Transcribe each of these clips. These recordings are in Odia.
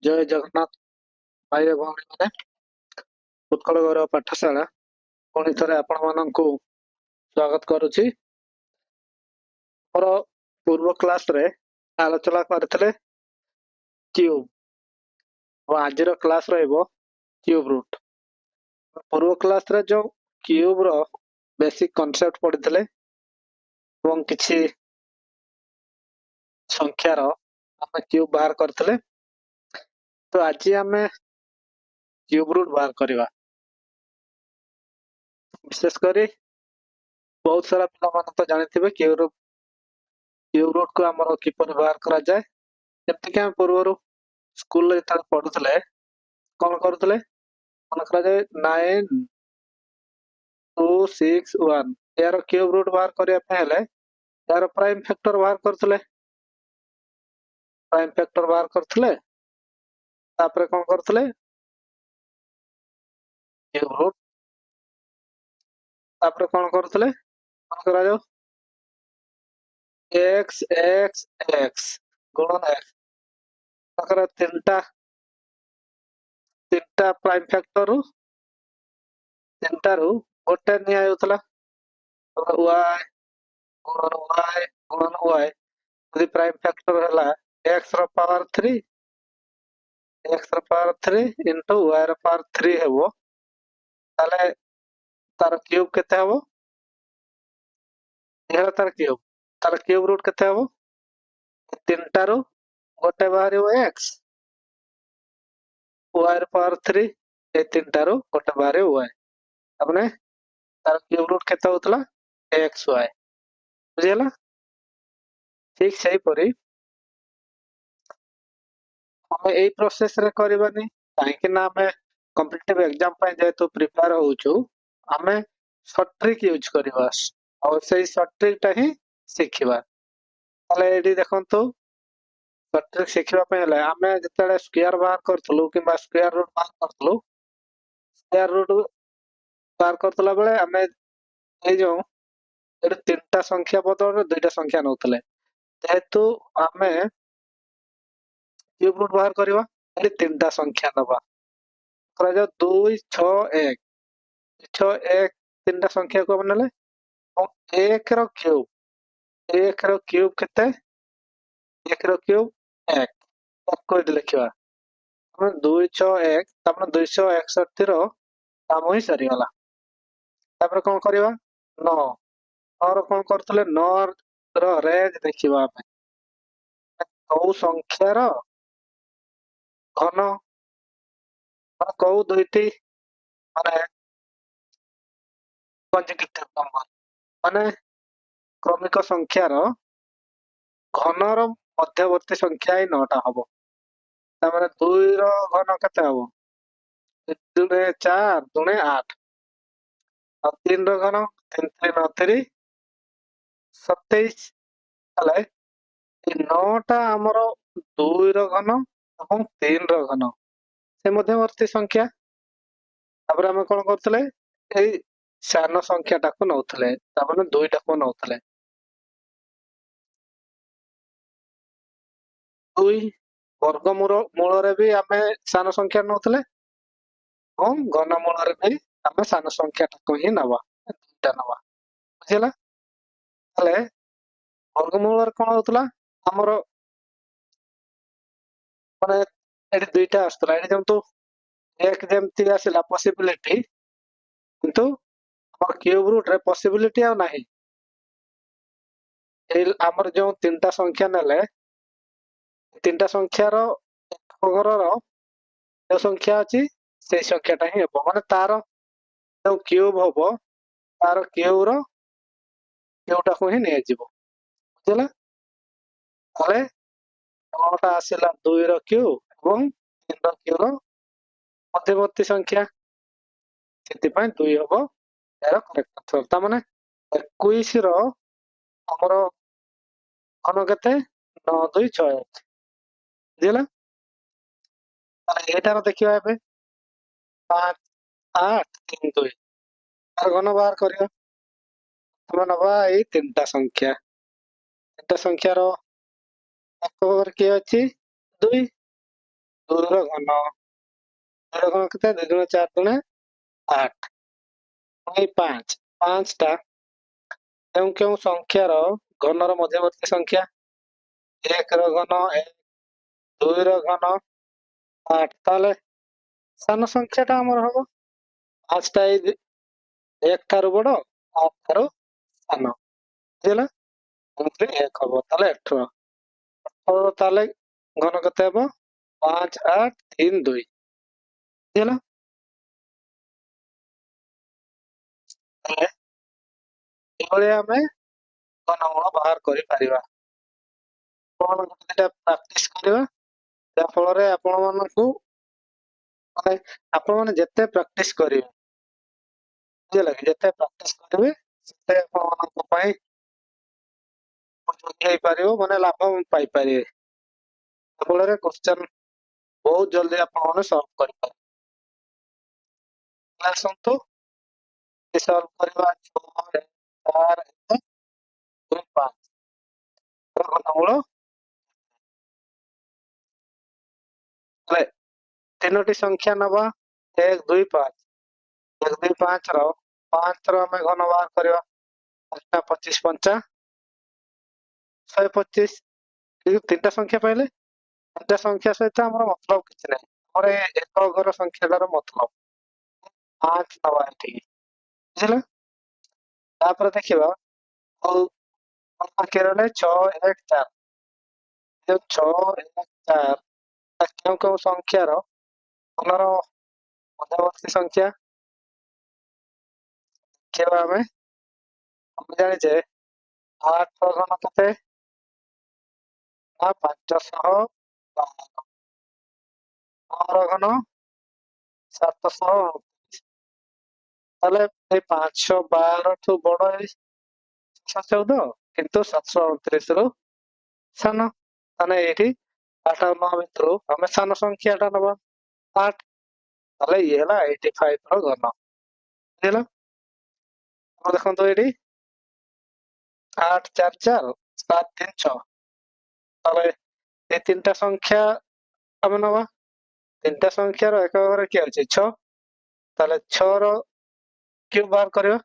ଜୟ ଜଗନ୍ନାଥ ଭାଇ ଓ ଭଉଣୀମାନେ, ଉତ୍କଳ ଗୌରବ ପାଠଶାଳା ପୁଣି ଥରେ ଆପଣମାନଙ୍କୁ ସ୍ୱାଗତ କରୁଛି। ମୋର ପୂର୍ବ କ୍ଲାସରେ ଆଲୋଚନା କରିଥିଲେ କ୍ୟୁବ ଓ ଆଜିର କ୍ଲାସ ରହିବ କ୍ୟୁବ ରୁଟ। ପୂର୍ବ କ୍ଲାସରେ ଯୋଉ କ୍ୟୁବ ର ବେସିକ କନସେପ୍ଟ ପଢିଥିଲେ ଏବଂ କିଛି ସଂଖ୍ୟାର ଆମେ କ୍ୟୁବ ବାହାର କରିଥିଲେ। ତ ଆଜି ଆମେ କ୍ୟୁବ ରୁଟ ବାହାର କରିବା। ବିଶେଷ କରି ବହୁତ ସାରା ପିଲାମାନେ ତ ଜାଣିଥିବେ କ୍ୟୁବ ରୁଟ କୁ ଆମର କିପରି ବାହାର କରାଯାଏ। ଯେମିତିକି ଆମେ ପୂର୍ବରୁ ସ୍କୁଲରେ ଯେତେବେଳେ ପଢୁଥିଲେ କଣ କରୁଥିଲେ, ମନେ କରାଯାଏ 9, 2, 6, 1 ଏହାର କ୍ୟୁବ ରୁଟ ବାହାର କରିବା ପାଇଁ ହେଲେ ଏହାର ପ୍ରାଇମ ଫ୍ୟାକ୍ଟର ବାହାର କରୁଥିଲେ। ତାପରେ କଣ କରୁଥିଲେ, କ୍ୟୁବ ରୁଟ ତାପରେ କଣ କରୁଥିଲେ, ମନେ କରାଯାଉ x x x ଗୁଣନ x ତାଙ୍କର ତିନିଟା ପ୍ରାଇମ ଫ୍ୟାକ୍ଟର ତିନିଟାରୁ ଗୋଟେ ନିଆଯାଉଥିଲା। y ଗୁଣନ y ଯଦି ପ୍ରାଇମ ଫ୍ୟାକ୍ଟର ହେଲା x ର ପାୱାର 3 into y ର ପାୱାର 3 ହେବ, ତାହେଲେ ତାର କ୍ୟୁବ କେତେ ହେବ? ଏହା ତାର କ୍ୟୁବ ରୁଟ କେତେ ହେବ? ତିନିଟାରୁ ଗୋଟେ ବାହାରିବ x, y ର ପାୱାର 3, ଏ ତିନିଟାରୁ ଗୋଟେ ବାହାରିବ y, ତାମାନେ ତାର କ୍ୟୁବ ରୁଟ କେତେ ହଉଥିଲା? xy। ବୁଝିଗଲା? ଠିକ ସେହିପରି ଆମେ ଏଇ ପ୍ରୋସେସ ରେ କରିବାନି, କାହିଁକି ନା ଆମେ କମ୍ପିଟିଟିଭ ଏକ୍ଜାମ ପାଇଁ ଯେହେତୁ ପ୍ରିପେୟାର ହଉଛୁ, ଆମେ ସର୍ଟ ଟ୍ରିକ୍ ୟୁଜ କରିବା ଆଉ ସେଇ ସର୍ଟ ଟ୍ରିକ୍ ଟା ହିଁ ଶିଖିବା। ତାହେଲେ ଏଇଠି ଦେଖନ୍ତୁ, ସର୍ଟ ଟ୍ରିକ୍ ଶିଖିବା ପାଇଁ ହେଲେ ଆମେ ଯେତେବେଳେ ସ୍କ୍ୱାର ବାହାର କରୁଥିଲୁ କିମ୍ବା ସ୍କ୍ୱାର ରୁଟ ବାହାର କରୁଥିଲୁ, ସ୍କ୍ୱାର ରୁଟ ବାହାର କରୁଥିଲା ବେଳେ ଆମେ ଏଇ ଯୋଉ ଏଠି ତିନିଟା ସଂଖ୍ୟା ବଦଳରେ ଦୁଇଟା ସଂଖ୍ୟା ନଉଥିଲେ, ଯେହେତୁ ଆମେ କ୍ୟୁବ ରୁଟ ବାହାର କରିବା, ଏଠି ତିନିଟା ସଂଖ୍ୟା ନବା। କରାଯାଉ 2, 6, 1 ତିନିଟା ସଂଖ୍ୟାକୁ ଆମେ ନେଲେ 1 ର କ୍ୟୁବ କେତେ? 1 ର କ୍ୟୁବ 1, ତାକୁ ଏଠି ଲେଖିବା। ଆମେ 2, 6, 1 ତାପରେ 261 ର କାମ ହିଁ ସରିଗଲା। ତାପରେ କଣ କରିବା, 9 ର କଣ କରୁଥିଲେ, 9 ର ରେଞ୍ଜ ଦେଖିବା ଆମେ କୋଉ ସଂଖ୍ୟାର ଘନ, କୋଉ ଦୁଇଟି ମାନେ କନଜୁଗେଟିଭ ନମ୍ବର, ମାନେ କ୍ରମିକ ସଂଖ୍ୟାର ଘନର ମଧ୍ୟବର୍ତ୍ତୀ ସଂଖ୍ୟା ହିଁ 9ଟା ହବ। ତାମାନେ 2 ର ଘନ କେତେ ହବ? 2 × 4 × 8, ଆଉ 3 ର ଘନ 3 × 3 = 27। ହେଲେ ଏ 9ଟା ଆମର 2 ର ଘନ ଏବଂ 3 ର ଘନ, ସେ ମଧ୍ୟବର୍ତ୍ତୀ ସଂଖ୍ୟା। ତାପରେ ଆମେ କଣ କରୁଥିଲେ, ଏଇ ସାନ ସଂଖ୍ୟାଟାକୁ ନଉଥିଲେ, ତାମାନେ 2ଟାକୁ ନଉଥିଲେ। 2 ବର୍ଗମୂଳରେ ବି ଆମେ ସାନ ସଂଖ୍ୟା ନଉଥିଲେ ଏବଂ ଘନ ମୂଳରେ ବି ଆମେ ସାନ ସଂଖ୍ୟାଟାକୁ ହିଁ ନବା, 2ଟା ନବା। ବୁଝିଲା? ତାହେଲେ ବର୍ଗମୂଳରେ କଣ ହଉଥିଲା, ଆମର ମାନେ ଏଠି 2ଟା ଆସୁଥିଲା, ଏଠି ଯେମିତି 1 ଯେମିତି ଆସିଲା ପସିବିଲିଟି, କିନ୍ତୁ ଆମର କ୍ୟୁବ ରୁଟ ରେ ପସିବିଲିଟି ଆଉ ନାହିଁ। ଏଇ ଆମର ଯୋଉ ତିନିଟା ସଂଖ୍ୟା ନେଲେ, ତିନିଟା ସଂଖ୍ୟାର ଏକ ଘରର ଯୋଉ ସଂଖ୍ୟା ଅଛି ସେଇ ସଂଖ୍ୟାଟା ହିଁ ହେବ, ମାନେ ତାର ଯୋଉ କ୍ୟୁବ ହବ ତାର କ୍ୟୁବଟାକୁ ହିଁ ନିଆଯିବ। ବୁଝିଲା? ତାହେଲେ 9ଟା ଆସିଲା 2 ର କ୍ୟୁବ ଏବଂ 3 ର କ୍ୟୁବ ମଧ୍ୟବର୍ତ୍ତୀ ସଂଖ୍ୟା, ସେଥିପାଇଁ 2 ହବ ଏହାର କରେକ୍ଟ ଆନ୍ସର। ତା ମାନେ 21 ର ଆମର ଘନ କେତେ? 9, 2, 6, 1। ବୁଝିଲା? ତାହେଲେ ଏଇଟାର ଦେଖିବା ଏବେ 5, 8, 3, 2 ତାର ଘନ ବାହାର କରିବା। ଆମେ ନବା ଏଇ ତିନିଟା ସଂଖ୍ୟାର ଏକ ଘର କିଏ ଅଛି? 2, 2 ର ଘନ 2 ର ଘନ କେତେ 2 ଗୁଣେ 4 ଗୁଣେ 8 ପୁଣି 5 5ଟା କେଉଁ କେଉଁ ସଂଖ୍ୟାର ଘନର ମଧ୍ୟବର୍ତ୍ତୀ ସଂଖ୍ୟା 1 ର ଘନ 1 2 ର ଘନ 8 ତାହେଲେ ସାନ ସଂଖ୍ୟାଟା ଆମର ହବ 5ଟା ଏଇ 1 ଠାରୁ ବଡ 8 ଠାରୁ ସାନ ବୁଝିଲା ଏମିତି 1 ହବ ତାହେଲେ 18 ତାହେଲେ ଘନ କେତେ ହବ 5 8 3 2 ବୁଝିଲା ତାହେଲେ ଏଭଳି ଆମେ ଘନମୂଳ ବାହାର କରିପାରିବା ଆପଣ ଗୋଟେ ପ୍ରାକ୍ଟିସ କରିବା ଯାହା ଫଳରେ ଆପଣ ମାନଙ୍କୁ ମାନେ ଆପଣ ମାନେ ଯେତେ ପ୍ରାକ୍ଟିସ କରିବେ ବୁଝିଲା କି ଯେତେ ପ୍ରାକ୍ଟିସ କରିବେ ସେତେ ଆପଣମାନଙ୍କ ପାଇଁ ଉପଯୋଗୀ ହେଇପାରିବ ମାନେ ଲାଭ ପାଇପାରିବେ ଯାହା ଫଳରେ କ୍ୱେଶ୍ଚନ ବହୁତ ଜଲ୍ଦି ଆପଣମାନେ ସଲ୍ଭ କରିପାରିବେ ଆସନ୍ତୁ ସଲ୍ଭ କରିବା 6 4 2 5 ଘନମୂଳ ହେଲେ ତିନୋଟି ସଂଖ୍ୟା ନବା 1 2 5 1 2 5 ର 5 ର ଆମେ ଘନ ବାହାର କରିବା 25 5 125 ତିନିଟା ସଂଖ୍ୟା ପାଇଲେ ତିନିଟା ସଂଖ୍ୟା ସହିତ ଆମର ମତଲବ କିଛି ନାହିଁ ଆମର ଏକ ଘର ସଂଖ୍ୟାଟାର ମତଲବ 5 ନବା ଏଠିକି ବୁଝିଲେ ତାପରେ ଦେଖିବା ଆଉ ସଂଖ୍ୟା ରହିଲେ 6 1 4 ଯୋଉ 6 1 4 କେଉଁ କେଉଁ ସଂଖ୍ୟାର ଘନର ମଧ୍ୟବର୍ତ୍ତୀ ସଂଖ୍ୟା ଦେଖିବା ଆମେ ଜାଣିଛେ 8 ର ଘନ କେତେ ନା 512 9 ର ଘନ 700 ତାହେଲେ ଏଇ 512 ଠୁ ବଡ ଏଇ 714 କିନ୍ତୁ 729 ରୁ ସାନ ତାହେଲେ ଏଇଠି 8 ଆଉ 9 ଭିତରୁ ଆମେ ସାନ ସଂଖ୍ୟାଟା ନବା 8 ତାହେଲେ ଇଏ ହେଲା 85 ର ଘନ ବୁଝିଲ ଦେଖନ୍ତୁ ଏଇଠି 8 4 4 7 3 6 ତାହେଲେ এই তিনটা সংখ্যা ଆମେ ନବା ତିନିଟା ସଂଖ୍ୟାର ଏକ ଘରେ କିଏ ଅଛି 6 ତାହେଲେ 6 ର କ୍ୟୁବ ବାହାର କରିବା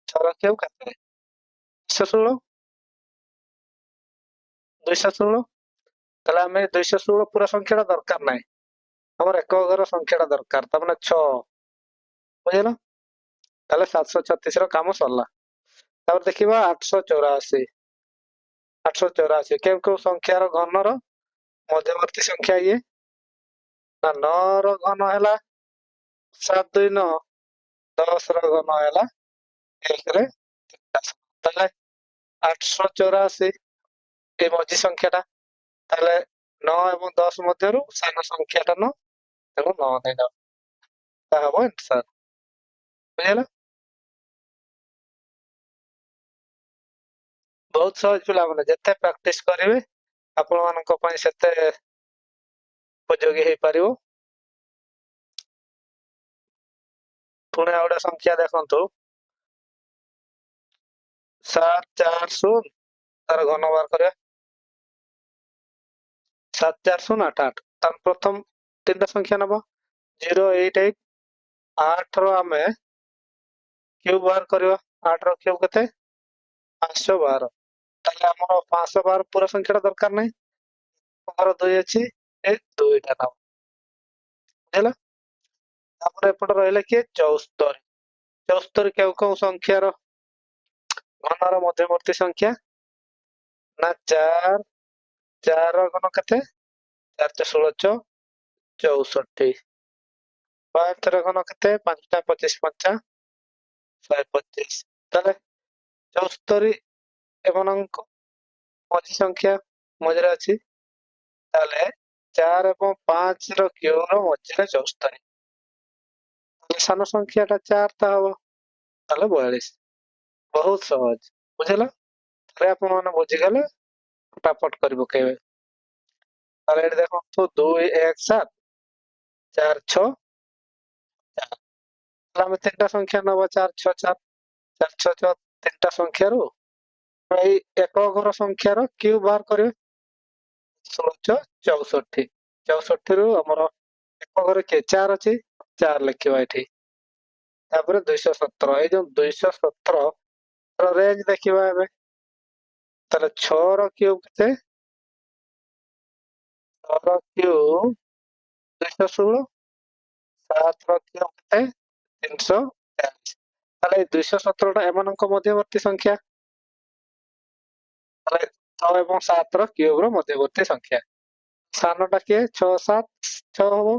6 ର କ୍ୟୁବ କେତେ 216 216 ତାହେଲେ ଆମେ 216 ପୁରା ସଂଖ୍ୟାଟା ଦରକାର ନାହିଁ ଆମର ଏକ ଘର ସଂଖ୍ୟାଟା ଦରକାର ତା ମାନେ 6 ବୁଝିଲ ତାହେଲେ 736 ର କାମ ସରିଲା ତାପରେ ଦେଖିବା 884 884 କେଉଁ କେଉଁ ସଂଖ୍ୟାର ଘନର ମଧ୍ୟବର୍ତ୍ତୀ ସଂଖ୍ୟା ଇଏ ନା 9 ର ଘନ ହେଲା 7 2 9 10 ର ଘନ ହେଲା 1 ରେ ତାହେଲେ 884 এই ମଝି ସଂଖ୍ୟାଟା ତାହେଲେ 9 ଏବଂ 10 ମଧ୍ୟରୁ ସାନ ସଂଖ୍ୟାଟା 9 ତେଣୁ 9 ଦେଇଦବା ତା ହବ ଆନ୍ସର ବୁଝିହେଲା ବହୁତ ସହଜ ପିଲାମାନେ ଯେତେ ପ୍ରାକ୍ଟିସ କରିବେ ଆପଣମାନଙ୍କ ପାଇଁ ସେତେ ଉପଯୋଗୀ ହେଇପାରିବ ପୁଣି ଆଉ ଗୋଟେ ସଂଖ୍ୟା ଦେଖନ୍ତୁ 740 ତାର ଘନ ବାହାର କରିବା 74088 ତାର ପ୍ରଥମ ତିନିଟା ସଂଖ୍ୟା ନବ 088 8 ର ଆମେ କ୍ୟୁବ ବାହାର କରିବା 8 ର କ୍ୟୁବ କେତେ 512 ତାହେଲେ ଆମର 512 ପୁରା ସଂଖ୍ୟାଟା ଦରକାର ନାହିଁ ଆମର 2 ଅଛି ଏ 2ଟା ନବ ବୁଝିଲା ତାପରେ ଏପଟେ ରହିଲା କିଏ 74 74 କେଉଁ କେଉଁ ସଂଖ୍ୟାର ଘନର ମଧ୍ୟବର୍ତ୍ତୀ ସଂଖ୍ୟା ନା 4 4 ର ଘନ କେତେ 4 16 64 5 ର ଘନ କେତେ 5 ଟା 25 5 125 ତାହେଲେ 74 ଏମାନଙ୍କ ମଝି ସଂଖ୍ୟା ମଝିରେ ଅଛି ତାହେଲେ 4 ଏବଂ 5 ର କ୍ୟୁବ ର ମଝିରେ 74 ତାହେଲେ ସାନ ସଂଖ୍ୟାଟା 4 ଟା ହବ ତାହେଲେ 42 ବହୁତ ସହଜ ବୁଝିଲ ଥରେ ଆପଣ ମାନେ ବୁଝିଗଲେ ଫଟାଫଟ କରି ପକେଇବେ ତାହେଲେ ଏଠି ଦେଖନ୍ତୁ 2 1 7 4 6 4 ଆମେ ତିନିଟା ସଂଖ୍ୟା ନବା 4 6 4 4 6 6 ତିନିଟା ସଂଖ୍ୟାରୁ ଏଇ ଏକ ଘର ସଂଖ୍ୟାର କ୍ୟୁବ ବାହାର କରିବେ 16 64 64 ରୁ ଆମର ଏକ ଘରେ କିଏ 4 ଅଛି, 4 ଲେଖିବା ଏଠି। ତାପରେ 217, ଏଇ ଯୋଉ 217 ର ରେଞ୍ଜ ଦେଖିବା ଏବେ। ତାହେଲେ 6 ର କ୍ୟୁବ କେତେ? 6 ର କ୍ୟୁବ 216, 7 ର କ୍ୟୁବ କେତେ? 340। ତାହେଲେ ଏଇ 217 ଟା ଏମାନଙ୍କ ମଧ୍ୟବର୍ତ୍ତୀ ସଂଖ୍ୟା। ତାହେଲେ 6 ଏବଂ 7 ର କ୍ୟୁବ ର ମଧ୍ୟବର୍ତ୍ତୀ ସଂଖ୍ୟା। ସାନଟା କିଏ? 6 7 6 ହବ।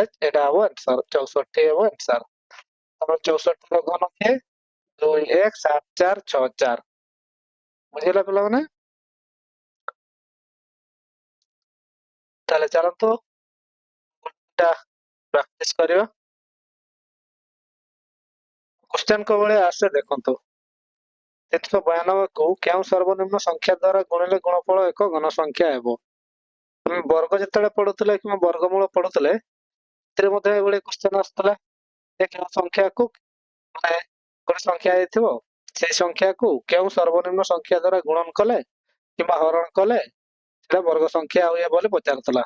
ଏଇଟା ହବ ଆନ୍ସର, 64 ହବ ଆନ୍ସର। ଆମର 64 ର ଘନ କିଏ? 2 1 7 4 6 4। ବୁଝିଲା ପିଲାମାନେ? ତାହେଲେ ଚାଲନ୍ତୁ ପ୍ରାକ୍ଟିସ କରିବା। କ୍ୱେଶ୍ଚନ କୋଉ ଭଳିଆ ଆସେ ଦେଖନ୍ତୁ। 392 କୁ କେଉଁ ସର୍ବନିମ୍ନ ସଂଖ୍ୟା ଦ୍ୱାରା ଗୁଣିଲେ ଗୁଣଫଳ ଏକ ଘନ ସଂଖ୍ୟା ହେବ? ଆମେ ବର୍ଗ ଯେତେବେଳେ ପଢୁଥିଲେ କିମ୍ବା ବର୍ଗମୂଳ ପଢୁଥିଲେ, ସେଥିରେ ମଧ୍ୟ ଏଭଳି କ୍ୱେଶ୍ଚନ ଆସୁଥିଲା ଯେ କେଉଁ ସଂଖ୍ୟାକୁ ମାନେ ଗୋଟେ ସଂଖ୍ୟା ଦେଇଥିବ, ସେଇ ସଂଖ୍ୟାକୁ କେଉଁ ସର୍ବନିମ୍ନ ସଂଖ୍ୟା ଦ୍ୱାରା ଗୁଣନ କଲେ କିମ୍ବା ହରଣ କଲେ ସେଟା ବର୍ଗ ସଂଖ୍ୟା ହୁଏ ବୋଲି ପଚାରୁଥିଲା।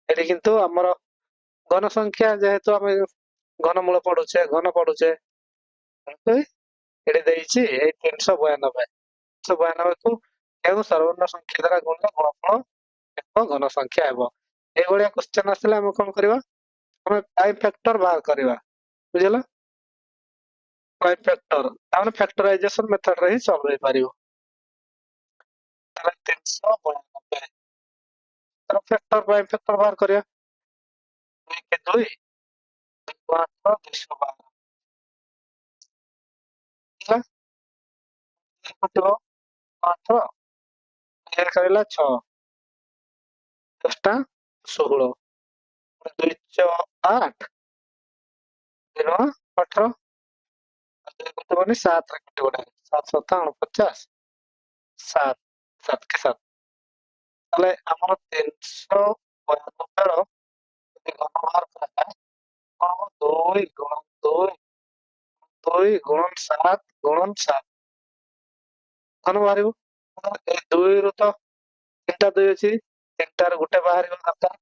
ଏଠି କିନ୍ତୁ ଆମର ଘନ ସଂଖ୍ୟା, ଯେହେତୁ ଆମେ ଘନମୂଳ ପଢୁଛେ, ଘନ ପଢୁଛେ, ଏଠି ଦେଇଛି ଏଇ 392। 392 କୁ କେଉଁ ସର୍ବନିମ୍ନ ସଂଖ୍ୟା ଦ୍ୱାରା ଗୁଣିଲେ ଗୁଣଫଳ ଏକ ଘନ ସଂଖ୍ୟା ହେବ? ଏଇଭଳିଆ କ୍ୱେଶ୍ଚନ ଆସିଲେ ଆମେ କଣ କରିବା? ଆମେ ପ୍ରାଇମ ଫ୍ୟାକ୍ଟର ବାହାର କରିବା। ବୁଝିଲ? ପ୍ରାଇମ ଫ୍ୟାକ୍ଟର ତାମାନେ ଫ୍ୟାକ୍ଟରାଇଜେସନ ମେଥଡରେ ହିଁ ସଲ୍ଭ ହେଇପାରିବ। ତାହେଲେ 392 ତାର ଫ୍ୟାକ୍ଟର, ପ୍ରାଇମ ଫ୍ୟାକ୍ଟର ବାହାର କରିବା। 2 କେ 2 8 212 ହେଲା। କଟିବ 8, 1 ହେଲା 6, 10ଟା 16, 2 8 0 18, 7 ରେ କଟିବ, 7 7 49, 7 7 କେ 7। ତାହେଲେ ଆମର 392 ର ଯଦି ଘନ ବାହାର କରାଯାଏ କଣ ହବ? 2 ଗୁଣ 2 2 ଗୁଣନ 7 ଗୁଣନ 7 ଘନ ବାହାରିବ। ଏ 2 ରୁ ତ 3ଟା 2 ଅଛି, 3ଟାରୁ ଗୋଟେ ବାହାରିବା ଦରକାର।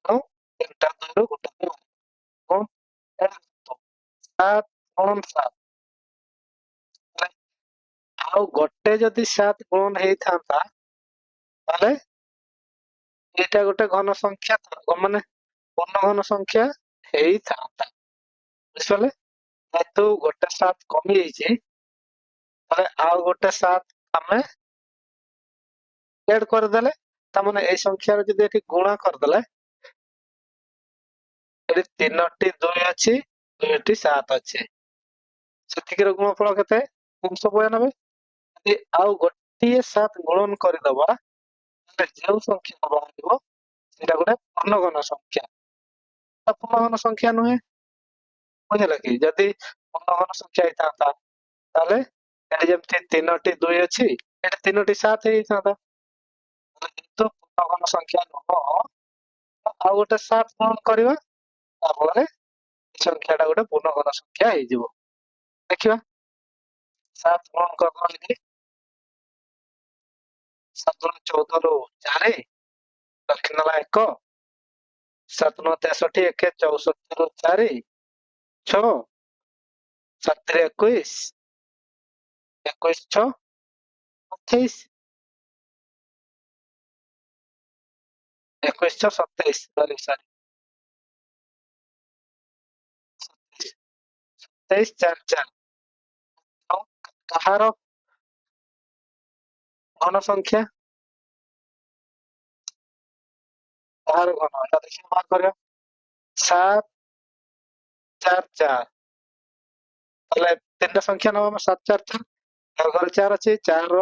ଆଉ 3ଟା 2 ରୁ ଗୋଟେ 2 ବାହାରିବ। କଣ? 7 ଗୁଣନ 7। ଆଉ ଗୋଟେ ଯଦି 7 ଗୁଣନ ହେଇଥାନ୍ତା, ତାହେଲେ ଏଇଟା ଗୋଟେ ଘନ ସଂଖ୍ୟା, ମାନେ ପୂର୍ଣ୍ଣ ଘନ ସଂଖ୍ୟା ହେଇଥାନ୍ତା। ବୁଝିପାରିଲେ? ଯେହେତୁ ଗୋଟେ 7 କମି ଯାଇଛି, ତାହେଲେ ଆଉ ଗୋଟେ 7 ଆମେ ଏଡ କରିଦେଲେ, ତାମାନେ ଏଇ ସଂଖ୍ୟାର ଯଦି ଏଠି ଗୁଣା କରିଦେଲେ, ଏଠି 3ଟି 2 ଅଛି, 2ଟି 7 ଅଛି, ସେତିକିର ଗୁଣଫଳ କେତେ? 392। ଯଦି ଆଉ ଗୋଟିଏ 7 ଗୁଣନ କରିଦବା, ତାହେଲେ ଯେଉଁ ସଂଖ୍ୟା ବାହାରିବ ସେଇଟା ଗୋଟେ ପୂର୍ଣ୍ଣଘନ ସଂଖ୍ୟା। ପୂର୍ଣ୍ଣଘନ ସଂଖ୍ୟା ନୁହେଁ। ବୁଝିଲ କି? ଯଦି ପୂର୍ଣ୍ଣଘନ ସଂଖ୍ୟା ହେଇଥାନ୍ତା, ତାହେଲେ ଏଠି ଯେମିତି 3ଟି 2 ଅଛି, ଏଠି 3ଟି 7 ହେଇଥାନ୍ତା। କିନ୍ତୁ ପୂର୍ଣ୍ଣଘନ ସଂଖ୍ୟା ନୁହଁ, ଆଉ ଗୋଟେ 7 ଗୁଣନ କରିବା, ତାଫଳରେ ସଂଖ୍ୟାଟା ଗୋଟେ ପୂର୍ଣ୍ଣଘନ ସଂଖ୍ୟା ହେଇଯିବ। ଦେଖିବା 7 ଗୁଣନ କରିଦେବା ଏଠି। 7 14 ରୁ 4 ରଖିନେଲା 1, 7 9 63, 1 64 ରୁ 4 6, 7 ରେ 21, 21 6 28, 21 6 27, ସରି 27 4 4। ଆଉ କାହାର ଘନ ସଂଖ୍ୟା? କାହାର ଘନ? ଏଟା ଦେଖିବା ବାହାର କରିବା। 7 4 4, ତାହେଲେ 3ଟା ସଂଖ୍ୟା ନବା ଆମେ 7 4 4, ଆଉ ଘରେ 4 ଅଛି, 4 ର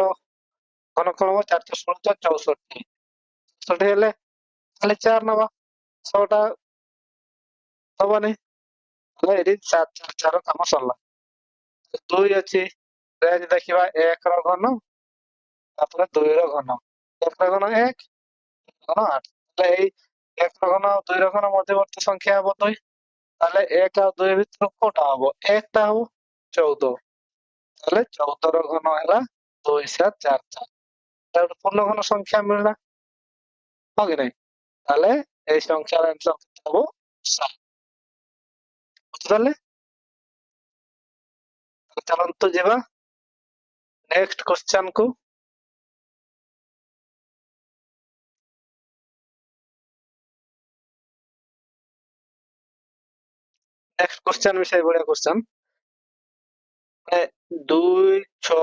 ଘନ କଣ ହବ? 4 4 16 64, 64 ହେଲେ ଖାଲି 4 ନବା, 6ଟା ହବନି, ତାହେଲେ ଏଠି 7 4 4 ର କାମ ସରିଲା। 2 ଅଛି, ରେଞ୍ଜ ଦେଖିବା 1 ର ଘନ, ତାପରେ 2 ର ଘନ। 1 ର ଘନ 1, ଘନ 8, ତାହେଲେ ଏଇ 1 ର ଘନ ଆଉ 2 ର ଘନ ମଧ୍ୟବର୍ତ୍ତୀ ସଂଖ୍ୟା ହବ 2, ତାହେଲେ 1 ଆଉ 2 ଭିତରୁ କୋଉଟା ହବ? 1 ଟା ହବ, 14। ତାହେଲେ 14 ର ଘନ ହେଲା 2 7 4 4। ଏଟା ଗୋଟେ ପୂର୍ଣ୍ଣ ଘନ ସଂଖ୍ୟା ମିଳିଲା, ହଁ କି ନାଇଁ? তাহলে এই সংখ্যার आंसर কেতে হবো 7 বুঝলে। ଚାଲନ୍ତୁ ଯିବା ନେକ୍ସଟ କ୍ୱେଶ୍ଚନ କୁ। ନେକ୍ସଟ କ୍ୱେଶ୍ଚନ ବି ସେଇଭଳିଆ କ୍ୱେଶ୍ଚନ। ମାନେ 2 6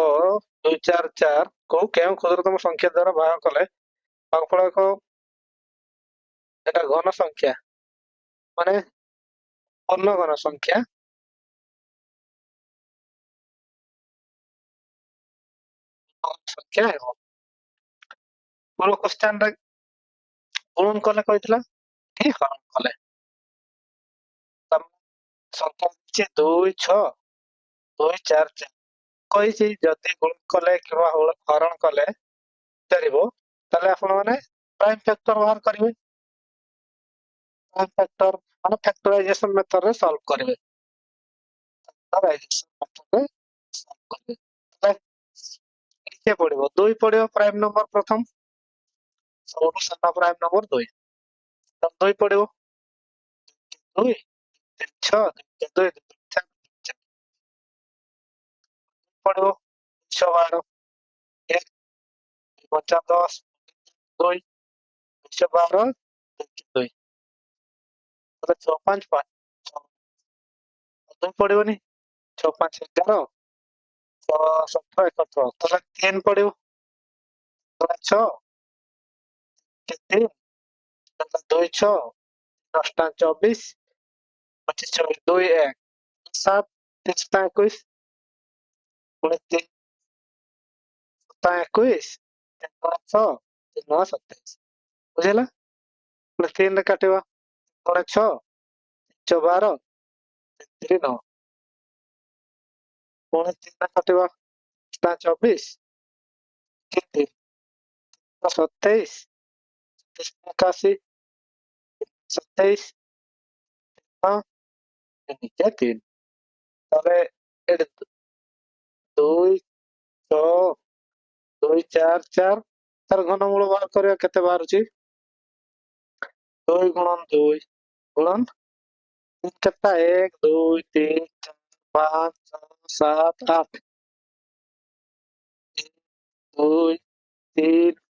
2 4 4 କୁ କେଉଁ କ୍ଷୁଦ୍ରତମ ସଂଖ୍ୟା ଦ୍ୱାରା ଭାଗ କଲେ ଭାଗଫଳ ଏକ এটা ଘନ ସଂଖ୍ୟା ମାନେ ପୂର୍ଣ୍ଣ ଘନ ସଂଖ୍ୟା ସଂଖ୍ୟା ହେବ। ପୂର୍ବ କ୍ୱେଶ୍ଚନ ରେ ଗୁଣନ କଲେ କହିଥିଲା କି ହରଣ କଲେ। ତମ ସଂଖ୍ୟା ହେଉଛି 2 6 2 4 4 କହିଛି ଯଦି ଗୁଣ କଲେ କିମ୍ବା ହରଣ କଲେ ପାରିବ ତାହେଲେ ଆପଣ ମାନେ ପ୍ରାଇମ ଫ୍ୟାକ୍ଟର ବାହାର କରିବେ। ପ୍ରାଇମ ଫ୍ୟାକ୍ଟର ମାନେ ଫ୍ୟାକ୍ଟରାଇଜେସନ ମେଥଡ ରେ ସଲ୍ଭ କରିବେ। ଫ୍ୟାକ୍ଟରାଇଜେସନ ମେଥଡ ରେ ସଲ୍ଭ କରିବେ। ତାହେଲେ କିଏ ପଡିବ 2 ପଡିବ ପ୍ରାଇମ ନମ୍ବର ପ୍ରଥମ ସବୁଠୁ ସାନ ପ୍ରାଇମ ନମ୍ବର 2 ତ 2 ପଡିବ 2 3 6 2 4 ପଡିବ 6 12 1 5 10 2 12 2 6 5 5 2 ପଡିବନି 6 5 11 6 17 71 ତାହେଲେ 3 ପଡିବ 6 3 2 6 10 ଟା 24 25 24 2 1 7 3 ଟା 21 ପୁଣି 3 ଟା 21 3 6 3 9 27 ବୁଝିଲା। ପୁଣି 3 ରେ କାଟିବା 3 6 6 12 3 9 ପୁଣି 3 ରେ କାଟିବା 5 24 3 27 81 27 ହଁ 3 ତାହେଲେ ଏଠି 2 6 2 4 4 ତାର ଘନମୂଳ ବାହାର କରିବା କେତେ ବାହାରୁଛି 2 ଗୁଣନ 2 ଗୁଣନ କେତେଟା 1 2 3 4 5 6 7 8 2 3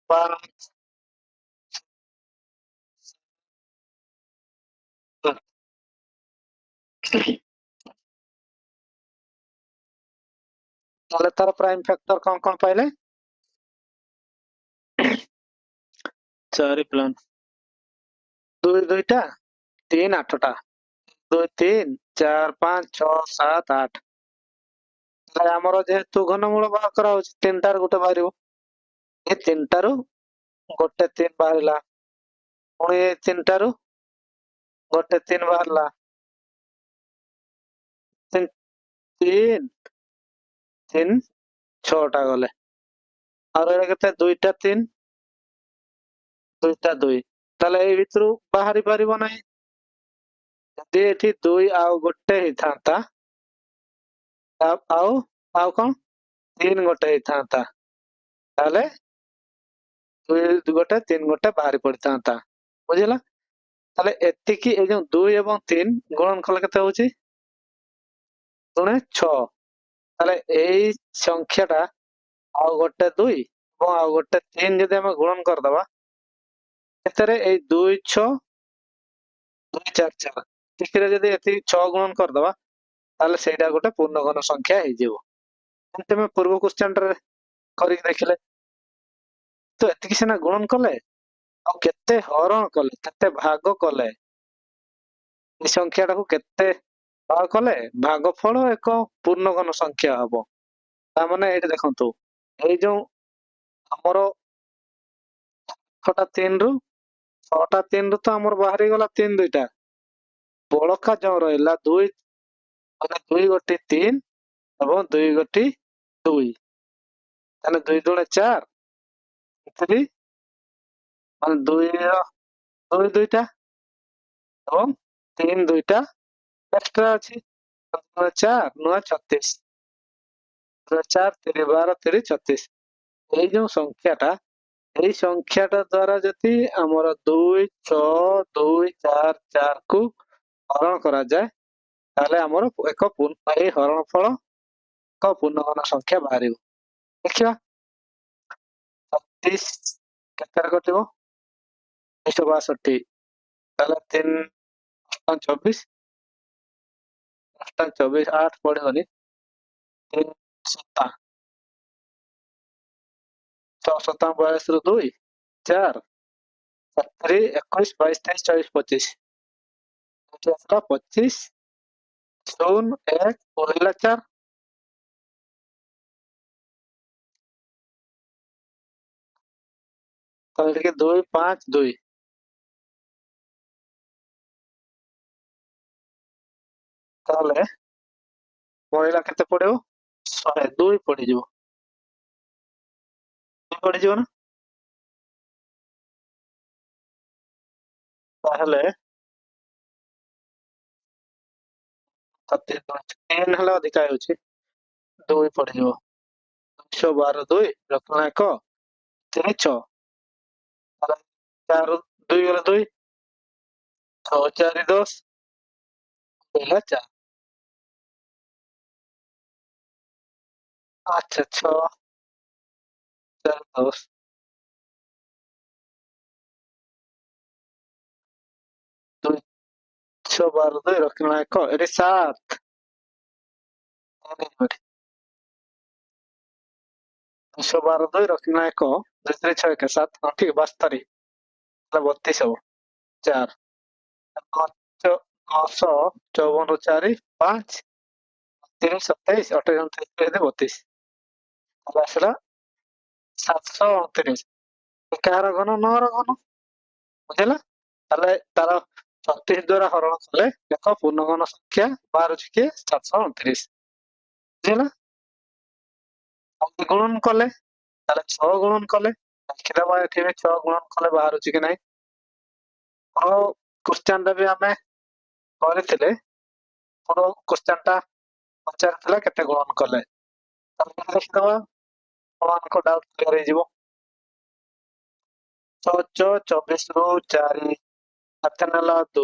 5 ତାହେଲେ ତାର ପ୍ରାଇମ ଫ୍ୟାକ୍ଟର କଣ ପାଇଲେ 4 ପ୍ଲସ 2 2ଟା 3 8ଟା 2 3 4 5 6 7 8 ତାହେଲେ ଆମର ଯେହେତୁ ଘନମୂଳ ବାହାର କରାହଉଛି 3ଟାରୁ ଗୋଟେ ବାହାରିବ ଏ 3ଟାରୁ ଗୋଟେ 3 ବାହାରିଲା ପୁଣି ଏ 3ଟାରୁ ଗୋଟେ 3 ବାହାରିଲା 3 3 6ଟା ଗଲେ ଆଉ ରହିଲା କେତେ 2ଟା 3 2ଟା 2 ତାହେଲେ ଏଇ ଭିତରୁ ବାହାରି ପାରିବ ନାହିଁ ଯଦି ଏଠି 2 ଆଉ ଗୋଟେ ହେଇଥାନ୍ତା ଆଉ ଆଉ କଣ 3 ଗୋଟେ ହେଇଥାନ୍ତା ତାହେଲେ 2 ଗୋଟେ 3 ଗୋଟେ ବାହାରି ପଡିଥାନ୍ତା ବୁଝିଲା। ତାହେଲେ ଏତିକି ଏଇ ଯୋଉ 2 ଏବଂ 3 ଗୁଣନ କଲେ କେତେ ହଉଛି 6 ତାହେଲେ ଏଇ ସଂଖ୍ୟାଟା ଆଉ ଗୋଟେ 2 ଏବଂ ଆଉ ଗୋଟେ 3 ଯଦି ଆମେ ଗୁଣନ କରିଦବା ସେଥିରେ ଏଇ 2 6 2 4 4 ଏଥିରେ ଯଦି ଏତିକି 6 ଗୁଣନ କରିଦବା ତାହେଲେ ସେଇଟା ଗୋଟେ ପୂର୍ଣ୍ଣଘନ ସଂଖ୍ୟା ହେଇଯିବ ଯେମିତି ଆମେ ପୂର୍ବ କ୍ୱେଶ୍ଚନରେ କରିକି ଦେଖିଲେ। ତ ଏତିକି ସିନା ଗୁଣନ କଲେ ଆଉ କେତେ ହରଣ କଲେ କେତେ ଭାଗ କଲେ এই ସଂଖ୍ୟାଟାକୁ କେତେ ଭାଗ କଲେ ଭାଗଫଳ ଏକ ପୂର୍ଣ୍ଣଘନ ସଂଖ୍ୟା ହବ। ତାମାନେ ଏଇଠି ଦେଖନ୍ତୁ ଏଇ ଯୋଉ ଆମର 6ଟା 3 ରୁ 6ଟା 3 ରୁ ତ ଆମର ବାହାରି ଗଲା 3 2ଟା ବଳକା ଯୋଉ ରହିଲା 2 ମାନେ 2 ଗୋଟି 3 ଏବଂ 2 ଗୋଟି 2 ତାହେଲେ 2 ଦୁଣେ 4 3 ମାନେ 2 ର 2 2ଟା ଏବଂ 3 2ଟା ଏକ୍ସଟ୍ରା ଅଛି 4 ନୂଆ 36 4 3 12 3 36 ଏଇ ଯୋଉ ସଂଖ୍ୟାଟା এই সংଖ୍ୟାଟା ଦ୍ୱାରା ଯଦି ଆମର 2 6 2 4 4 କୁ ହରଣ କରାଯାଏ ତାହେଲେ ଆମର ଏଇ ହରଣଫଳ ଏକ ପୂର୍ଣ୍ଣଘନ ସଂଖ୍ୟା ବାହାରିବ। ଦେଖିବା 36 କେତେରେ କଟିବ 262 ତାହେଲେ 3 24 24 8 ପଡିବନି 3 7 6 7 42 ରୁ 2 4 7 21 22 23 24 25 ଏଠି ଆସିଲା 25 0 1 ପଢିଲା 4 ତାହେଲେ ଟିକେ 2 5 2 ତାହେଲେ ପଢିଲା କେତେ ପଡିବ 102 ପଡିଯିବ। 2 ପଡିଯିବ ନା ତାହେଲେ 3 ହେଲେ ଅଧିକା ହେଉଛି 2 ପଡିଯିବ 212 2 ରଖିଲା 1 3 6 ତାହେଲେ 4 2 ଗଲେ 2 6 4 10 ହେଲା 4 ଆଚ୍ଛା 6 4 10 2 612 2 ରଖିଲା 1 ଏଠି 7 212 2 ରଖିଲା 1 2 3 6 1 7 ହଁ ଠିକ 72 ତାହେଲେ 32 ହବ 4 9 54 ରୁ 4 5 3 27 28 32 ତାହେଲେ ଆସିଲା 729 କାହାର ଘନ 9 ର ଘନ ବୁଝିଲା ତାହେଲେ ତାର 36 ଦ୍ୱାରା ହରଣ କଲେ ଏକ ପୂର୍ଣ୍ଣଘନ ସଂଖ୍ୟା ବାହାରୁଛି କିଏ 729 ବୁଝିଲା ଆଉ ଗୁଣନ କଲେ ତାହେଲେ 6 ଗୁଣନ କଲେ ଦେଖିଦବା ଏଠି ବି 6 ଗୁଣନ କଲେ ବାହାରୁଛି କି ନାହିଁ ଆଉ କ୍ୱେଶ୍ଚନ ରେ ବି ଆମେ କରିଥିଲେ ପୁରା କ୍ୱେଶ୍ଚନ ଟା ପଚାରିଥିଲା କେତେ ଗୁଣନ କଲେ ତାହେଲେ ଦେଖିଦବା ଆପଣଙ୍କ ଡାଉଟ କ୍ଲିୟର ହେଇଯିବ 6 24 ରୁ 4 7 ନେଲା 2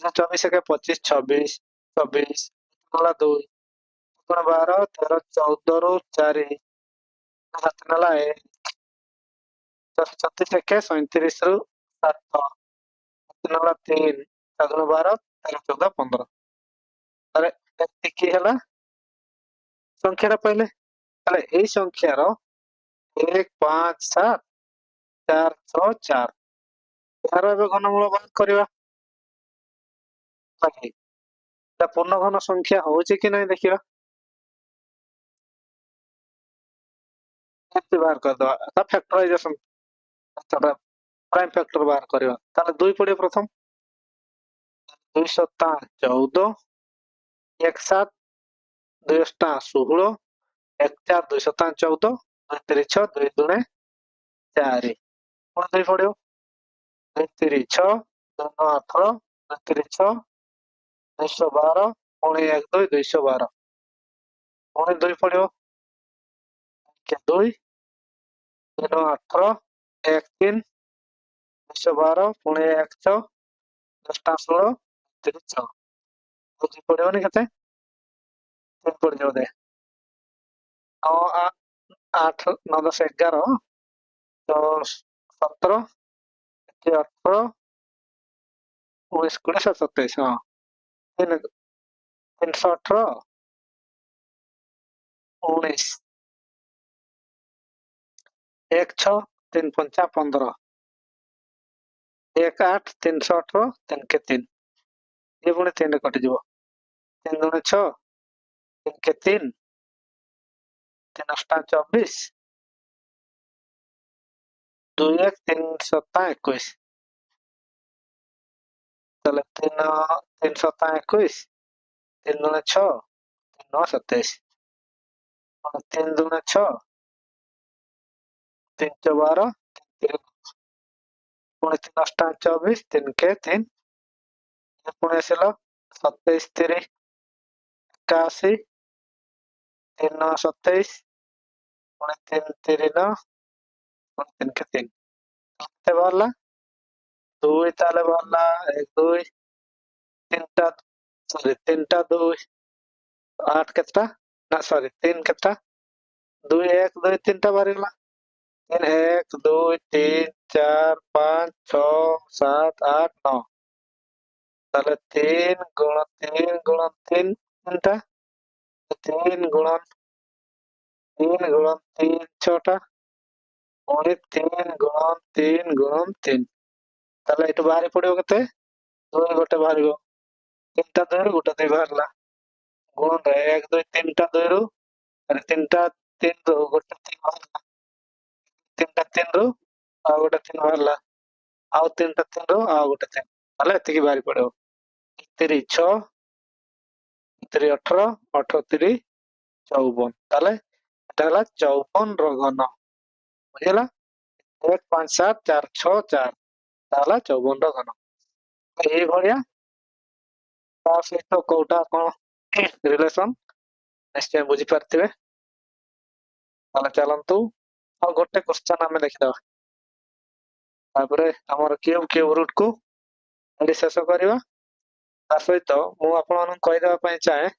24 के 25 26 26 ନେଲା 2 12 13 14 ରୁ 4 7 ନେଲା 1 36 ଏକେ 37 ରୁ 7 ନେଲା 3 7 12 13 14 15 ତାହେଲେ ଏତିକି ହେଲା ସଂଖ୍ୟାଟା ପାଇଲେ ତାହେଲେ ଏଇ ସଂଖ୍ୟାର 1 5 7 4 6 4 ଏହାର ଏବେ ଘନମୂଳ ବାହାର କରିବା ବାକି এটা ପୂର୍ଣ୍ଣଘନ ସଂଖ୍ୟା ହଉଛି କି ନାହିଁ ଦେଖିବା କେମିତି ବାହାର କରିଦବା ତା ଫ୍ୟାକ୍ଟରାଇଜେସନ ତାପରେ ପ୍ରାଇମ ଫ୍ୟାକ୍ଟର ବାହାର କରିବା ତାହେଲେ 2 ପଡିବ ପ୍ରଥମ 2 7 14 1 7 2 8 16 1 4 2 7 14 2 3 6 2 2 4 ପୁଣି 2 ପଡିବ 2 3 6 2 9 18 2 3 6 212 ପୁଣି 1 2 212 ପୁଣି 2 ପଡିବ 2 2 9 18 1 3 212 ପୁଣି 1 6 10 16 3 6 2 ପଡିବନି କେତେ 3 ପଡିଯିବ ବୋଧେ 9 8 9 10 11 10 17 18 19 20 27 ହଁ 318 19 1 6 3 5 15 1 8 318 3 के 3 ये पुणी 3 ରେ କଟିଯିବ 3 2 6 3 के 3 3 8 24 2 1 3 7 21 ତାହେଲେ 3 3 7 21 3 2 6 3 9 27 3 2 6 3 12 3 पुणी 3 8 24 3 के 3 ये पुणी ଆସିଲା 27 3 81 3 9 27 पुणी 3 3 9 3 के 3 କେତେ ବାହାରିଲା 2 ତାହେଲେ ବାହାରିଲା 1 2 3ଟା ସରି 3ଟା 2 8 କେତେଟା ନା ସରି 3 କେତେଟା 2 1 2 3ଟା ବାହାରିଗଲା 3 1 2 3 4 5 6 7 8 9 ତାହେଲେ 3 ଗୁଣ 3 ଗୁଣ 3 ତିନିଟା 3 ଗୁଣ 3 ଗୁଣ 3 6ଟା ପୁଣି 3 ଗୁଣ 3 ଗୁଣ 3 ତାହେଲେ ଏଠୁ ବାହାରି ପଡିବ କେତେ 2 ଗୋଟେ ବାହାରିବ 3ଟା 2ରୁ ଗୋଟେ 2 ବାହାରିଲା ଗୁଣରେ 1 2 3ଟା 2ରୁ 3ଟା 3ରୁ ଗୋଟେ 3 ବାହାରିଲା 3ଟା 3ରୁ ଆଉ ଗୋଟେ 3 ବାହାରିଲା ଆଉ 3ଟା 3ରୁ ଆଉ ଗୋଟେ 3 ତାହେଲେ ଏତିକି ବାହାରି ପଡିବ 3 6 3 18 18 3 54 ତାହେଲେ ଏଟା ହେଲା 54 ର ଘନ ବୁଝିଲା 1 5 7 4 6 4 ତାହେଲା 54 ର ଘନ ଏଇଭଳିଆ ତା ସହିତ କୋଉଟା କଣ ରିଲେସନ ନିଶ୍ଚୟ ବୁଝିପାରିଥିବେ ତାହେଲେ ଚାଲନ୍ତୁ ଆଉ ଗୋଟେ କ୍ୱେଶ୍ଚନ ଆମେ ଦେଖିଦବା ତାପରେ ଆମର କ୍ୟୁବ ରୁଟ କୁ ଏଠି ଶେଷ କରିବା ତା ସହିତ ମୁଁ ଆପଣମାନଙ୍କୁ କହିଦେବା ପାଇଁ ଚାହେଁ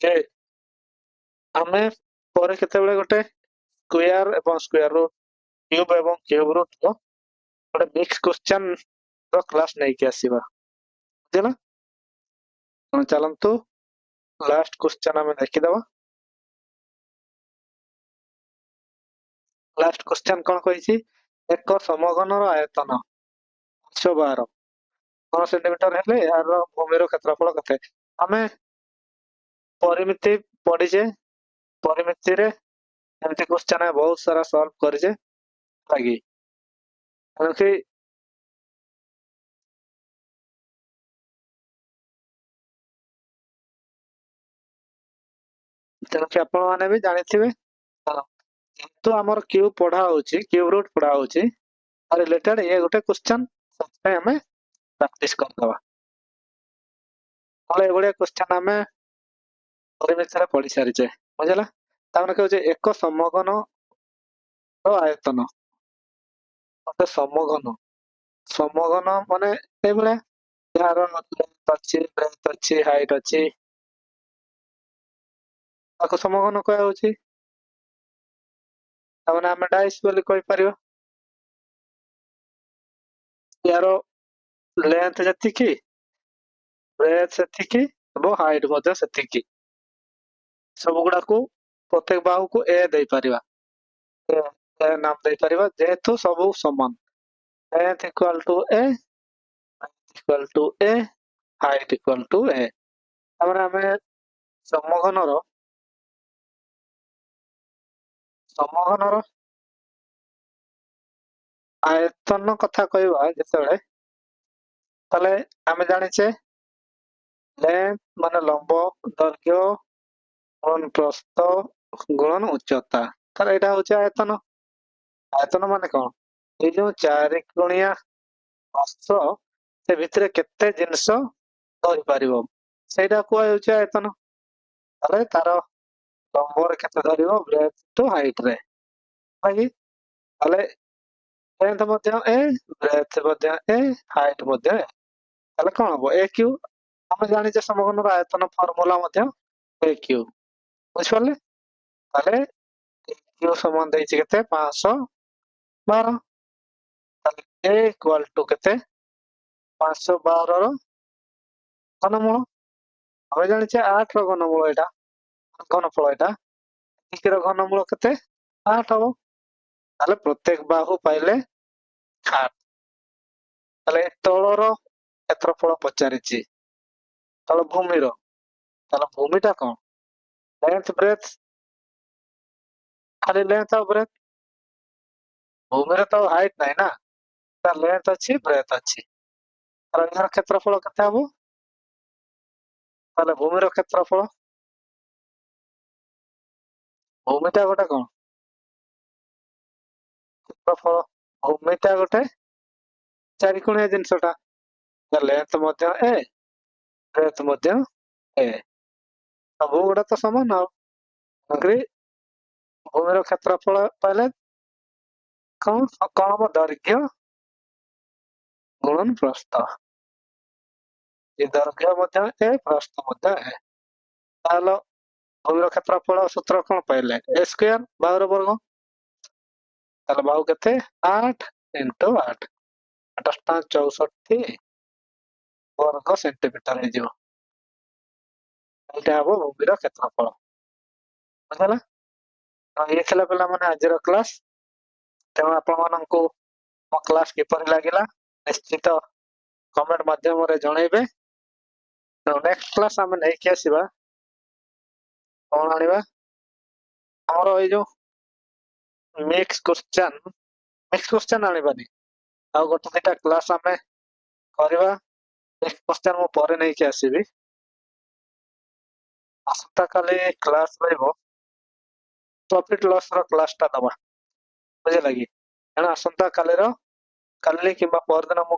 ଯେ ଆମେ ପରେ କେତେବେଳେ ଗୋଟେ ସ୍କ୍ୱେୟାର ଏବଂ ସ୍କ୍ୱେୟାର ରୁଟ କ୍ୟୁବ ଏବଂ କ୍ୟୁବ ରୁଟ ର ଗୋଟେ ମିକ୍ସ କ୍ୱେଶ୍ଚନ ର କ୍ଲାସ ନେଇକି ଆସିବା ବୁଝିଲା ଚାଲନ୍ତୁ ଲାଷ୍ଟ କ୍ୱେଶ୍ଚନ ଆମେ ଦେଖିଦବା ଲାଷ୍ଟ କ୍ୱେଶ୍ଚନ କଣ କହିଛି ଏକ ସମଘନର ଆୟତନ 112 ଘନ ସେଣ୍ଟିମିଟର ହେଲେ ଏହାର ଭୂମିର କ୍ଷେତ୍ରଫଳ କେତେ ଆମେ ପରିମିତି ପଢିଛେ ପରିମିତିରେ ଏମିତି କ୍ୱେଶ୍ଚନ ବହୁତ ସାରା ସଲ୍ଭ କରିଛେ ଲାଗି ତେଣୁକି ଆପଣ ମାନେ ବି ଜାଣିଥିବେ ଯେହେତୁ ଆମର କ୍ୟୁବ ପଢା ହଉଛି କ୍ୟୁବ ରୁଟ ପଢା ହଉଛି ରିଲେଟେଡ ଇଏ ଗୋଟେ କ୍ୱେଶ୍ଚନ ସେଥିପାଇଁ ଆମେ ପ୍ରାକ୍ଟିସ କରିଦବା ନହେଲେ ଏଭଳିଆ କ୍ୱେଶ୍ଚନ ଆମେ ପରିମିତିରେ ପଢି ସାରିଛେ ବୁଝିଲା ତାମାନେ କହୁଛେ ଏକ ସମଘନ ର ଆୟତନ ଗୋଟେ ସମଘନ ମାନେ ଏଇଭଳିଆ ଯାହାର ଲେନ୍ଥ ଅଛି ବ୍ରେଡଥ ଅଛି ହାଇଟ ଅଛି ତାକୁ ସମଘନ କୁହାଯାଉଛି ତାମାନେ ଆମେ ଡାଇସ୍ ବୋଲି କହିପାରିବା यार लेंथ ଯେତିକି ବ୍ରେଡଥ ସେତିକି ଏବଂ ହାଇଟ ମଧ୍ୟ ସେତିକି ସବୁ ଗୁଡାକୁ ପ୍ରତ୍ୟେକ ବାହୁକୁ ଏ ଦେଇପାରିବା ଏ ନାମ ଦେଇପାରିବା ଯେହେତୁ ସବୁ ସମାନ length equal to a equal to a height equal to a ତାପରେ ଆମେ ସମଘନର ଆୟତନ କଥା କହିବା ଯେତେବେଳେ ତାହେଲେ ଆମେ ଜାଣିଛେ ଲେନ୍ଥ ମାନେ ଲମ୍ବ ଦୈର୍ଘ୍ୟ ଗୁଣନ ପ୍ରସ୍ଥ ଗୁଣନ ଉଚ୍ଚତା ତାହେଲେ ଏଇଟା ହଉଛି ଆୟତନ ମାନେ କଣ ଏଇ ଯୋଉ 4 କୋଣିଆ ଅସ୍ତ୍ର ସେ ଭିତରେ କେତେ ଜିନିଷ ଧରିପାରିବ ସେଇଟା କୁହାଯାଉଛି ଆୟତନ ତାହେଲେ ତାର ଲମ୍ବରେ କେତେ ଧରିବ ବ୍ରେଡଥ ଟୁ ହାଇଟ ରେ ତାହେଲେ ଲେନ୍ଥ ମଧ୍ୟ ଏ ବ୍ରେଡଥ ମଧ୍ୟ ଏ ହାଇଟ ମଧ୍ୟ ଏ ତାହେଲେ କଣ ହବ ଏ କ୍ୟୁ ଆମେ ଜାଣିଛେ ସମଘନର ଆୟତନ ଫର୍ମୁଲା ମଧ୍ୟ ଏ କ୍ୟୁ ବୁଝିପାରିଲେ ତାହେଲେ ଏ କ୍ୟୁ ସମାନ ଦେଇଛି କେତେ 512 ତାହେଲେ ଏ ଇକ୍ୱାଲ ଟୁ କେତେ 512 ର ଘନମୂଳ ଆମେ ଜାଣିଛେ 8 ର ଘନମୂଳ ଏଇଟା ଘନଫଳ ଏଇଟା ର ଘନମୂଳ କେତେ 8 ହବ ତାହେଲେ ପ୍ରତ୍ୟେକ ବାହୁ ପାଇଲେ 8 ତାହେଲେ ତଳର କ୍ଷେତ୍ରଫଳ ପଚାରିଛି ତଳ ଭୂମିର ତାହେଲେ ଭୂମିଟା କଣ ଲେନ୍ଥ ବ୍ରେଡଥ ଖାଲି ଲେନ୍ଥ ଆଉ ବ୍ରେଡଥ ଭୂମିର ତ ହାଇଟ ନାହିଁ ନା ତାର ଲେନ୍ଥ ଅଛି ବ୍ରେଡଥ ଅଛି ତାହେଲେ ଏହାର କ୍ଷେତ୍ରଫଳ କେତେ ହବ ତାହେଲେ ଭୂମିର ଭୂମିଟା ଗୋଟେ କଣ କ୍ଷେତ୍ରଫଳ ଭୂମିଟା ଗୋଟେ ଚାରିକୋଣିଆ ଜିନିଷଟା ଲେନ୍ଥ ମଧ୍ୟ ଏ ବ୍ରେଡଥ ମଧ୍ୟ ଏ ସବୁ ଗୁଡା ତ ସମାନ ଆଉ ତେଣୁକରି ଭୂମିର କ୍ଷେତ୍ରଫଳ ପାଇଲେ କଣ ହବ ଦୈର୍ଘ୍ୟ ଗୁଣନ ପ୍ରସ୍ଥ। ଏ ଦୈର୍ଘ୍ୟ ମଧ୍ୟ ଏ ପ୍ରସ୍ଥ ମଧ୍ୟ ଏ। ତାହେଲେ ଭୂମିର କ୍ଷେତ୍ରଫଳ ସୂତ୍ର କଣ ପାଇଲେ ଏ ସ୍କୋୟାର ବାହୁର ବର୍ଗ। ତାହେଲେ ବାହୁ କେତେ 8 × 8 8×64 ବର୍ଗ ସେଣ୍ଟିମିଟର ହେଇଯିବ। ଏଇଟା ହବ ଭୂମିର କ୍ଷେତ୍ରଫଳ। ବୁଝିଲା? ଇଏ ଥିଲା ପିଲାମାନେ ଆଜିର କ୍ଲାସ। ତେଣୁ ଆପଣମାନଙ୍କୁ ମୋ କ୍ଲାସ କିପରି ଲାଗିଲା ନିଶ୍ଚିତ କମେଣ୍ଟ ମାଧ୍ୟମରେ ଜଣେଇବେ। ତେଣୁ ନେକ୍ସଟ କ୍ଲାସ ଆମେ ନେଇକି ଆସିବା କଣ ଆଣିବା ଆମର ଏଇ ଯୋଉ ମିକ୍ସ କ୍ୱେଶ୍ଚନ ଆଣିବାନି। ଆଉ ଗୋଟେ ଦିଟା କ୍ଲାସ ଆମେ କରିବା। ନେକ୍ସଟ କ୍ୱେଶ୍ଚନ ମୁଁ ପରେ ନେଇକି ଆସିବି। ଆସନ୍ତାକାଲି କ୍ଲାସ ରହିବ ପ୍ରଫିଟ ଲସ୍ ର କ୍ଲାସ ଟା ଦବା। ବୁଝିଲା କି? ତେଣୁ ଆସନ୍ତା କାଲି କିମ୍ବା ପରଦିନ ମୁଁ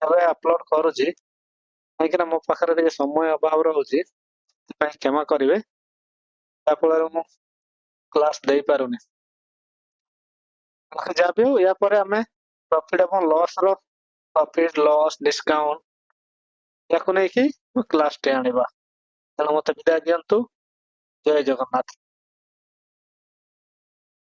ଏବେ ଅପଲୋଡ କରୁଛି କାହିଁକିନା ମୋ ପାଖରେ ଟିକେ ସମୟ ଅଭାବ ରହୁଛି, ସେଥିପାଇଁ କ୍ଷମା କରିବେ। ଯାହାଫଳରେ ମୁଁ କ୍ଲାସ ଦେଇପାରୁନି। ଯାହା ବି ହଉ ୟା ପରେ ଆମେ ପ୍ରଫିଟ ଏବଂ ଲସ୍ ର ପ୍ରଫିଟ ଲସ୍ ଡିସକାଉଣ୍ଟ ୟାକୁ ନେଇକି କ୍ଲାସ ଟେ ଆଣିବା। ତେଣୁ ମତେ ବିଦାୟ ଦିଅନ୍ତୁ। ଜୟ ଜଗନ୍ନାଥ।